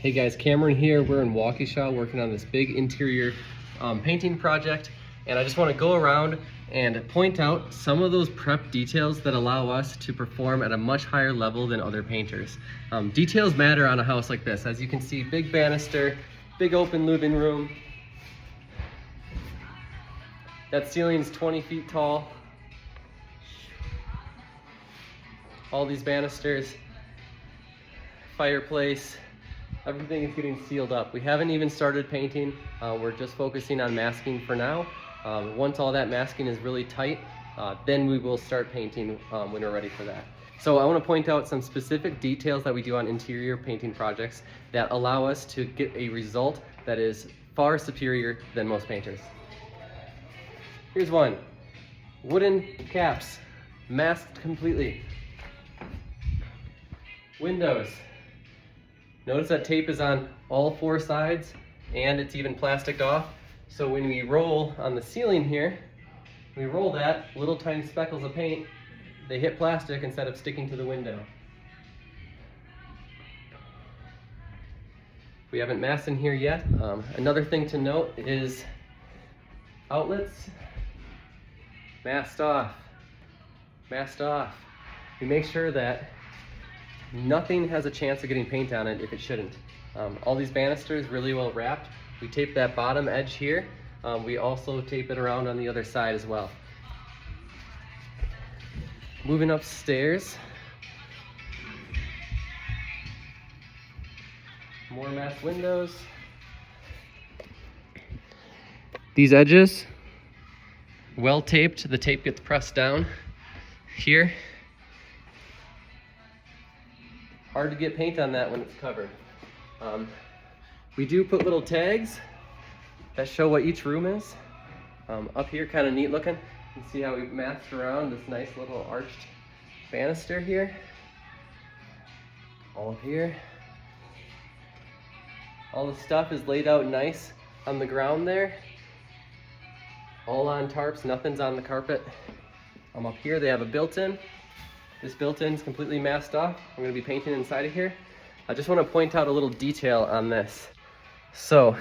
Hey guys, Cameron here. We're in Waukesha working on this big interior painting project, and I just want to go around and point out some of those prep details that allow us to perform at a much higher level than other painters. Details matter on a house like this. As you can see, big banister, big open living room. That ceiling's 20 feet tall. All these banisters, fireplace, everything is getting sealed up. We haven't even started painting. We're just focusing on masking for now. Once all that masking is really tight, then we will start painting when we're ready for that. So I want to point out some specific details that we do on interior painting projects that allow us to get a result that is far superior than most painters. Here's one. Wooden caps, masked completely. Windows. Notice that tape is on all four sides and it's even plasticed off. So when we roll on the ceiling here, we roll that, little tiny speckles of paint, they hit plastic instead of sticking to the window. We haven't masked in here yet. Another thing to note is outlets, masked off, masked off. We make sure that nothing has a chance of getting paint on it if it shouldn't. All these banisters really well wrapped. We tape that bottom edge here. We also tape it around on the other side as well. Moving upstairs. More masked windows. These edges, well taped. The tape gets pressed down here. Hard to get paint on that when it's covered. We do put little tags that show what each room is. Up here, kind of neat looking. You can see how we've masked around this nice little arched banister here. All up here. All the stuff is laid out nice on the ground there. All on tarps, nothing's on the carpet. Up here they have a built-in. This built-in is completely masked off. I'm going to be painting inside of here. I just want to point out a little detail on this. So,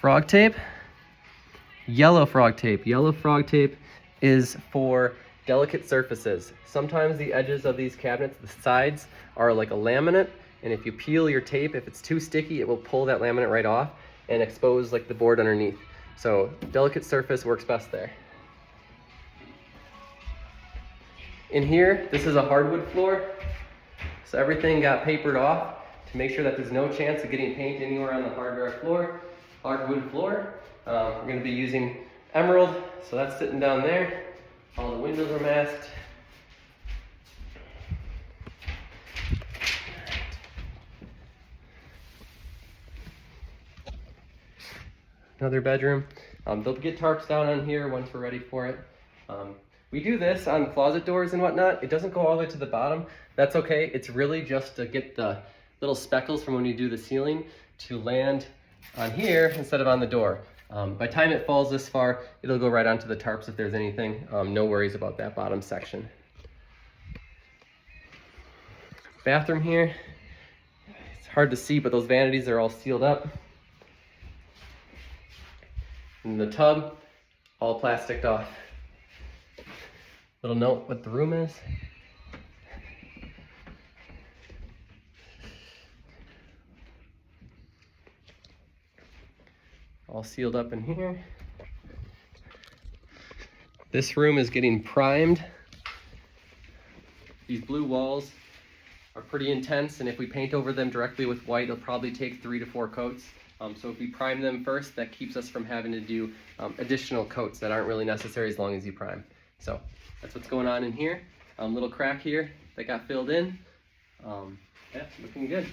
frog tape, yellow frog tape. Yellow frog tape is for delicate surfaces. Sometimes the edges of these cabinets, the sides, are like a laminate, and if you peel your tape, if it's too sticky, it will pull that laminate right off and expose like the board underneath. So, delicate surface works best there. In here, this is a hardwood floor, so everything got papered off to make sure that there's no chance of getting paint anywhere on the hardwood floor. We're going to be using emerald, so that's sitting down there. All the windows are masked. Another bedroom. They'll get tarps down on here once we're ready for it. We do this on closet doors and whatnot. It doesn't go all the way to the bottom. That's okay. It's really just to get the little speckles from when you do the ceiling to land on here instead of on the door. By the time it falls this far, it'll go right onto the tarps if there's anything. No worries about that bottom section. Bathroom here. It's hard to see, but those vanities are all sealed up. And the tub, all plasticed off. Little note what the room is. All sealed up in here. This room is getting primed. These blue walls are pretty intense, and if we paint over them directly with white, it'll probably take 3 to 4 coats. So if we prime them first, that keeps us from having to do additional coats that aren't really necessary as long as you prime. So that's what's going on in here. Little crack here that got filled in. Yeah, looking good.